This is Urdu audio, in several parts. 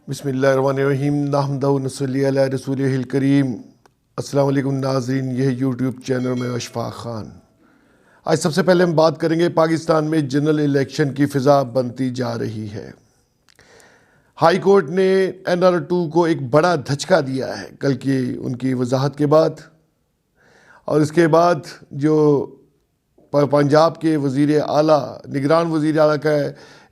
بسم اللہ الرحمن الرحیم نحمدہ و نصلی علی رسولہ الکریم۔ السلام علیکم ناظرین، یہ یوٹیوب چینل میں اشفاق خان۔ آج سب سے پہلے ہم بات کریں گے پاکستان میں جنرل الیکشن کی فضا بنتی جا رہی ہے۔ ہائی کورٹ نے NR2 کو ایک بڑا دھچکا دیا ہے کل کی ان کی وضاحت کے بعد، اور اس کے بعد جو پنجاب کے وزیر اعلیٰ نگران وزیر اعلیٰ کا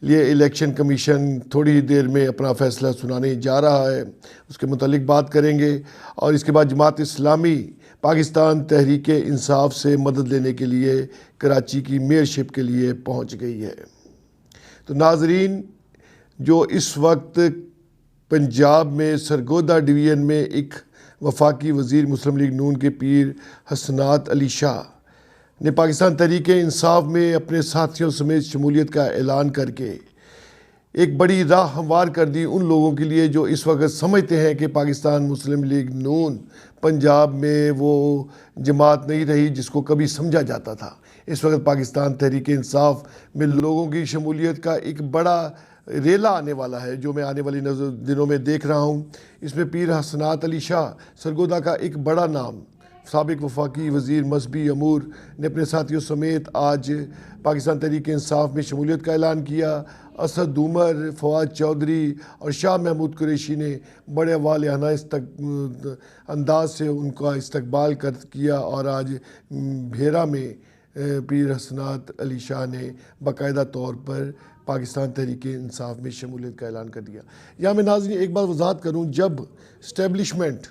لیے الیکشن کمیشن تھوڑی ہی دیر میں اپنا فیصلہ سنانے جا رہا ہے، اس کے متعلق بات کریں گے۔ اور اس کے بعد جماعت اسلامی پاکستان تحریک انصاف سے مدد لینے کے لیے کراچی کی میئرشپ کے لیے پہنچ گئی ہے۔ تو ناظرین، جو اس وقت پنجاب میں سرگودا ڈویژن میں ایک وفاقی وزیر مسلم لیگ نون کے پیر حسنات علی شاہ نے پاکستان تحریک انصاف میں اپنے ساتھیوں سمیت شمولیت کا اعلان کر کے ایک بڑی راہ ہموار کر دی ان لوگوں کے لیے جو اس وقت سمجھتے ہیں کہ پاکستان مسلم لیگ نون پنجاب میں وہ جماعت نہیں رہی جس کو کبھی سمجھا جاتا تھا۔ اس وقت پاکستان تحریک انصاف میں لوگوں کی شمولیت کا ایک بڑا ریلا آنے والا ہے، جو میں آنے والی دنوں میں دیکھ رہا ہوں۔ اس میں پیر حسنات علی شاہ سرگودا کا ایک بڑا نام، سابق وفاقی وزیر مذہبی امور، نے اپنے ساتھیوں سمیت آج پاکستان تحریک انصاف میں شمولیت کا اعلان کیا۔ اسد عمر، فواد چودھری اور شاہ محمود قریشی نے بڑے والہانہ انداز سے ان کا استقبال کیا، اور آج بھیرا میں پیر حسنات علی شاہ نے باقاعدہ طور پر پاکستان تحریک انصاف میں شمولیت کا اعلان کر دیا۔ یہاں میں ناظرین ایک بات وضاحت کروں، جب اسٹیبلشمنٹ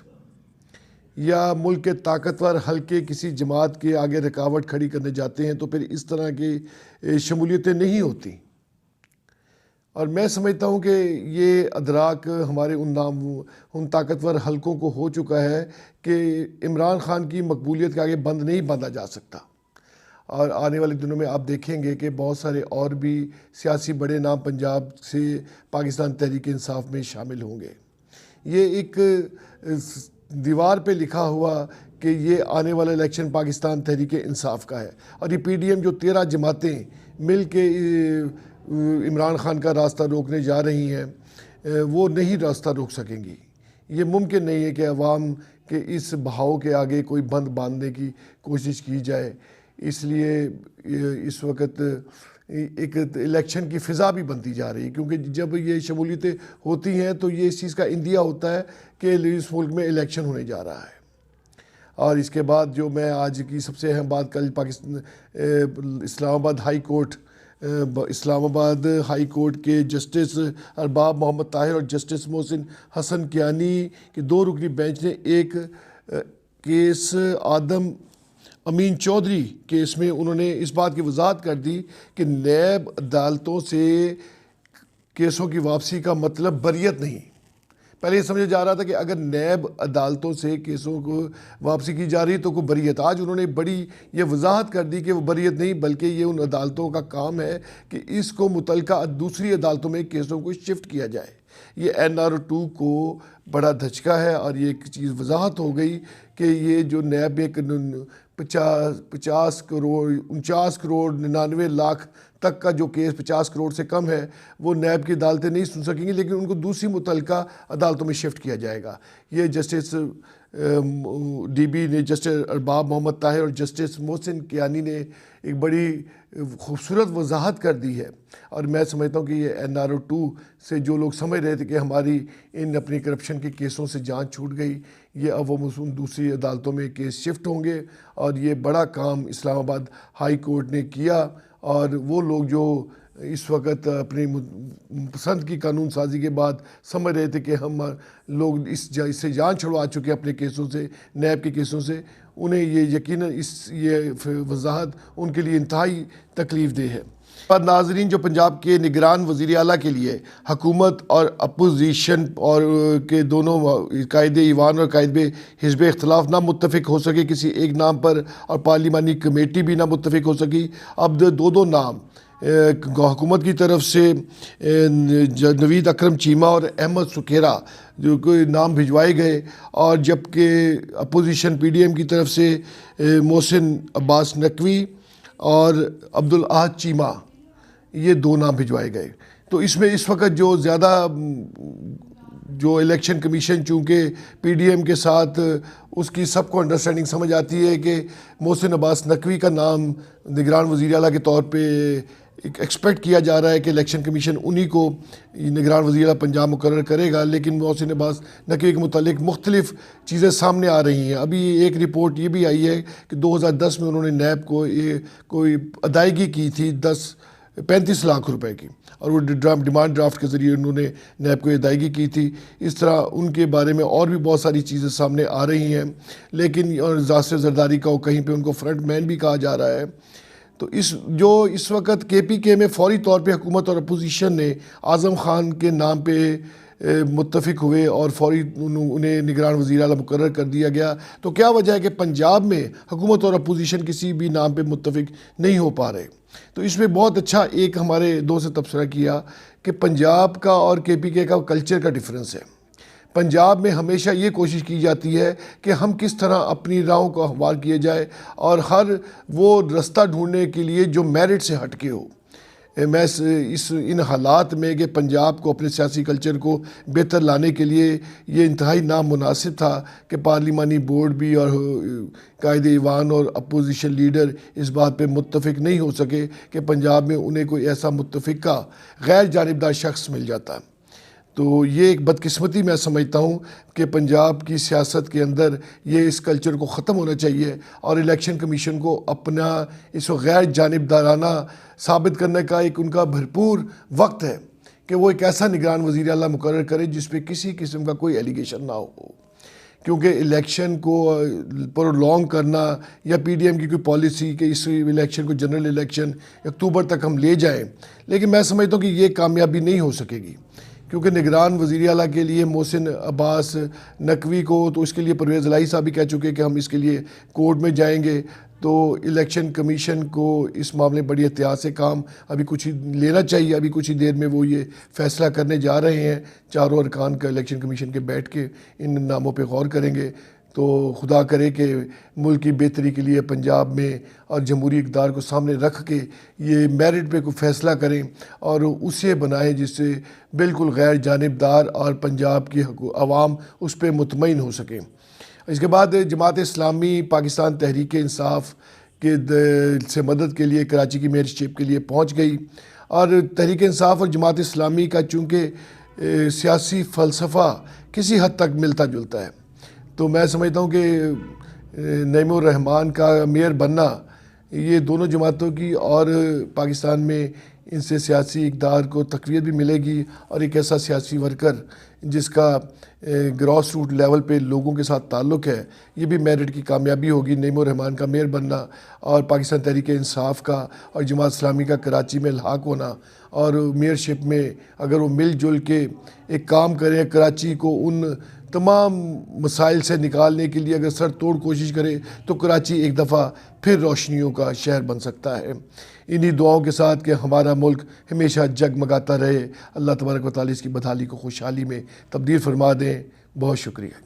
یا ملک کے طاقتور حلقے کسی جماعت کے آگے رکاوٹ کھڑی کرنے جاتے ہیں تو پھر اس طرح کی شمولیتیں نہیں ہوتی، اور میں سمجھتا ہوں کہ یہ ادراک ہمارے ان طاقتور حلقوں کو ہو چکا ہے کہ عمران خان کی مقبولیت کے آگے بند نہیں باندھا جا سکتا، اور آنے والے دنوں میں آپ دیکھیں گے کہ بہت سارے اور بھی سیاسی بڑے نام پنجاب سے پاکستان تحریک انصاف میں شامل ہوں گے۔ یہ ایک دیوار پہ لکھا ہوا کہ یہ آنے والا الیکشن پاکستان تحریک انصاف کا ہے، اور یہ PDM جو 13 جماعتیں مل کے عمران خان کا راستہ روکنے جا رہی ہیں، وہ نہیں راستہ روک سکیں گی۔ یہ ممکن نہیں ہے کہ عوام کے اس بہاؤ کے آگے کوئی بند باندھنے کی کوشش کی جائے۔ اس لیے اس وقت ایک الیکشن کی فضا بھی بنتی جا رہی ہے، کیونکہ جب یہ شمولیتیں ہوتی ہیں تو یہ اس چیز کا اندیہ ہوتا ہے کہ اس ملک میں الیکشن ہونے جا رہا ہے۔ اور اس کے بعد جو میں آج کی سب سے اہم بات، کل اسلام آباد ہائی کورٹ کے جسٹس ارباب محمد طاہر اور جسٹس محسن حسن کیانی کے 2 رکنی بینچ نے ایک کیس آدم امین چودھری کیس میں انہوں نے اس بات کی وضاحت کر دی کہ نیب عدالتوں سے کیسوں کی واپسی کا مطلب بریت نہیں۔ پہلے یہ سمجھا جا رہا تھا کہ اگر نیب عدالتوں سے کیسوں کو واپسی کی جا رہی تو کوئی بریت، آج انہوں نے بڑی یہ وضاحت کر دی کہ وہ بریت نہیں، بلکہ یہ ان عدالتوں کا کام ہے کہ اس کو متعلقہ دوسری عدالتوں میں کیسوں کو شفٹ کیا جائے۔ یہ NR2 کو بڑا دھچکا ہے، اور یہ ایک چیز وضاحت ہو گئی کہ یہ جو نیب میں 50 کروڑ 49 کروڑ 99 لاکھ تک کا جو کیس 50 کروڑ سے کم ہے وہ نیب کی عدالتیں نہیں سن سکیں گی، لیکن ان کو دوسری متعلقہ عدالتوں میں شفٹ کیا جائے گا۔ یہ جسٹس DB نے، جسٹس ارباب محمد طاہر اور جسٹس محسن کیانی نے ایک بڑی خوبصورت وضاحت کر دی ہے، اور میں سمجھتا ہوں کہ یہ NR2 سے جو لوگ سمجھ رہے تھے کہ ہماری اپنی کرپشن کے کیسوں سے جان چھوٹ گئی، یہ اب وہ دوسری عدالتوں میں کیس شفٹ ہوں گے، اور یہ بڑا کام اسلام آباد ہائی کورٹ نے کیا۔ اور وہ لوگ جو اس وقت اپنی پسند کی قانون سازی کے بعد سمجھ رہے تھے کہ ہم لوگ اس سے جان چھڑوا چکے اپنے کیسوں سے، نیب کے کیسوں سے، انہیں یہ یقیناً یہ وضاحت ان کے لیے انتہائی تکلیف دہ ہے۔ پر ناظرین، جو پنجاب کے نگران وزیر اعلیٰ کے لیے حکومت اور اپوزیشن اور کے دونوں قائد ایوان اور قائد حزب اختلاف نہ متفق ہو سکے کسی ایک نام پر، اور پارلیمانی کمیٹی بھی نہ متفق ہو سکی، اب دو نام حکومت کی طرف سے نوید اکرم چیمہ اور احمد سکھیرا جو کوئی نام بھجوائے گئے، اور جبکہ اپوزیشن PDM کی طرف سے محسن عباس نقوی اور عبدالاحد چیمہ، یہ 2 نام بھجوائے گئے۔ تو اس میں اس وقت جو زیادہ جو الیکشن کمیشن چونکہ پی ڈی ایم کے ساتھ اس کی سب کو انڈرسٹینڈنگ سمجھ آتی ہے کہ محسن عباس نقوی کا نام نگران وزیر اعلیٰ کے طور پہ ایکسپیکٹ کیا جا رہا ہے کہ الیکشن کمیشن انہی کو نگران وزیر اعلیٰ پنجاب مقرر کرے گا، لیکن محسن عباس نقوی کے متعلق مختلف چیزیں سامنے آ رہی ہیں۔ ابھی ایک رپورٹ یہ بھی آئی ہے کہ 2010 میں انہوں نے نیب کو کوئی ادائیگی کی تھی 35 لاکھ روپے کی، اور وہ ڈیمانڈ ڈرافٹ کے ذریعے انہوں نے نیب کو ادائیگی کی تھی۔ اس طرح ان کے بارے میں اور بھی بہت ساری چیزیں سامنے آ رہی ہیں، لیکن ظاہر زرداری کا کہیں پہ ان کو فرنٹ مین بھی کہا جا رہا ہے۔ تو اس وقت کے پی کے میں فوری طور پہ حکومت اور اپوزیشن نے اعظم خان کے نام پہ متفق ہوئے اور فوری انہیں نگران وزیر اعلیٰ مقرر کر دیا گیا۔ تو کیا وجہ ہے کہ پنجاب میں حکومت اور اپوزیشن کسی بھی نام پہ متفق نہیں ہو پا رہے؟ تو اس میں بہت اچھا ایک ہمارے دوست سے تبصرہ کیا کہ پنجاب کا اور کے پی کے کا کلچر کا ڈیفرنس ہے۔ پنجاب میں ہمیشہ یہ کوشش کی جاتی ہے کہ ہم کس طرح اپنی راہوں کو ہموار کیے جائے اور ہر وہ رستہ ڈھونڈنے کے لیے جو میرٹ سے ہٹ کے ہو۔ میں ان حالات میں کہ پنجاب کو اپنے سیاسی کلچر کو بہتر لانے کے لیے یہ انتہائی نامناسب تھا کہ پارلیمانی بورڈ بھی اور قائد ایوان اور اپوزیشن لیڈر اس بات پہ متفق نہیں ہو سکے کہ پنجاب میں انہیں کوئی ایسا متفقہ غیر جانبدار شخص مل جاتا۔ تو یہ ایک بدقسمتی میں سمجھتا ہوں کہ پنجاب کی سیاست کے اندر یہ اس کلچر کو ختم ہونا چاہیے، اور الیکشن کمیشن کو اپنا اس کو غیر جانبدارانہ ثابت کرنے کا ایک ان کا بھرپور وقت ہے کہ وہ ایک ایسا نگران وزیر اعلیٰ مقرر کرے جس پہ کسی قسم کا کوئی ایلیگیشن نہ ہو، کیونکہ الیکشن کو پرولونگ کرنا یا پی ڈی ایم کی کوئی پالیسی کہ اس الیکشن کو جنرل الیکشن اکتوبر تک ہم لے جائیں، لیکن میں سمجھتا ہوں کہ یہ کامیابی نہیں ہو سکے گی، کیونکہ نگران وزیر اعلیٰ کے لیے محسن عباس نقوی کو تو اس کے لیے پرویز الہی صاحب بھی کہہ چکے کہ ہم اس کے لیے کورٹ میں جائیں گے۔ تو الیکشن کمیشن کو اس معاملے بڑی احتیاط سے کام ابھی کچھ ہی لینا چاہیے۔ ابھی کچھ ہی دیر میں وہ یہ فیصلہ کرنے جا رہے ہیں، چاروں ارکان کا الیکشن کمیشن کے بیٹھ کے ان ناموں پہ غور کریں گے۔ تو خدا کرے کہ ملک کی بہتری کے لیے پنجاب میں اور جمہوری اقدار کو سامنے رکھ کے یہ میرٹ پہ کوئی فیصلہ کریں اور اسے بنائیں جس سے بالکل غیر جانبدار اور پنجاب کی عوام اس پہ مطمئن ہو سکیں۔ اس کے بعد جماعت اسلامی پاکستان تحریک انصاف کے سے مدد کے لیے کراچی کی میئرشپ کے لیے پہنچ گئی، اور تحریک انصاف اور جماعت اسلامی کا چونکہ سیاسی فلسفہ کسی حد تک ملتا جلتا ہے، تو میں سمجھتا ہوں کہ نعیم الرحمان کا میئر بننا یہ دونوں جماعتوں کی اور پاکستان میں ان سے سیاسی اقدار کو تقویت بھی ملے گی، اور ایک ایسا سیاسی ورکر جس کا گراس روٹ لیول پہ لوگوں کے ساتھ تعلق ہے، یہ بھی میرٹ کی کامیابی ہوگی۔ نعیم الرحمان کا میئر بننا اور پاکستان تحریک انصاف کا اور جماعت اسلامی کا کراچی میں الحاق ہونا، اور میئرشپ میں اگر وہ مل جل کے ایک کام کریں، کراچی کو ان تمام مسائل سے نکالنے کے لیے اگر سر توڑ کوشش کرے تو کراچی ایک دفعہ پھر روشنیوں کا شہر بن سکتا ہے۔ انہی دعاؤں کے ساتھ کہ ہمارا ملک ہمیشہ جگمگاتا رہے، اللہ تبارک و تعالیٰ اس کی بدحالی کو خوشحالی میں تبدیل فرما دیں۔ بہت شکریہ۔